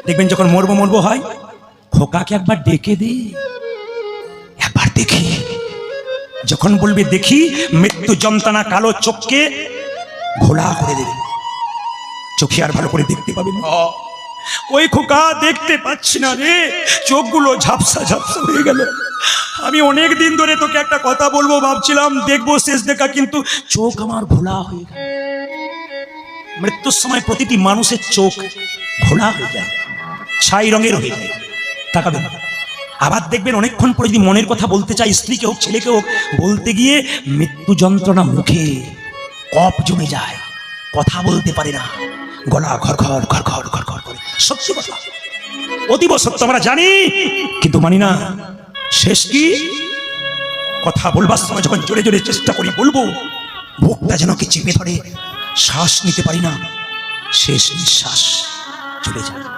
দেখবেন যখন মরবো মরবো হয়, খোকাকে একবার ডেকে দে, একবার দেখি। যখন বলবে দেখি, মৃত্যু যন্ত্রণা কালো চোখকে ঘোলা করে দেবে, চোখে আর ভালো করে দেখতে পাবে না। ওই খোকা দেখতে পাচ্ছি না রে, চোখগুলো ঝাপসা ঝাপসা হয়ে গেল। আমি অনেক দিন ধরে তোকে একটা কথা বলবো ভাবছিলাম, দেখবো শেষ দেখা, কিন্তু চোখ আমার ঘোলা হয়ে গেল। মৃত্যুর সময় প্রতিটি মানুষের চোখ ঘোলা হয়ে যায়, ছাই রঙের হয়ে যায়, তাকাবেন। আবার দেখবেন অনেকক্ষণ পরে যদি মনের কথা বলতে চাই, স্ত্রীকে হোক ছেলেকে হোক, বলতে গিয়ে মৃত্যু যন্ত্রণা, মুখে কফ জমে যায়, কথা বলতে পারে না, গলা ঘর ঘর ঘর ঘর ঘর ঘর করে। সত্যি কথা, অতীব সত্য, আমরা জানি কিন্তু মানি না। শেষ কি? কথা বলবার সময় যখন জোরে জোরে চেষ্টা করি বলবো, বুকটা যেন কি চেপে ধরে, শ্বাস নিতে পারি না, শেষ নিঃশ্বাস চলে যায়।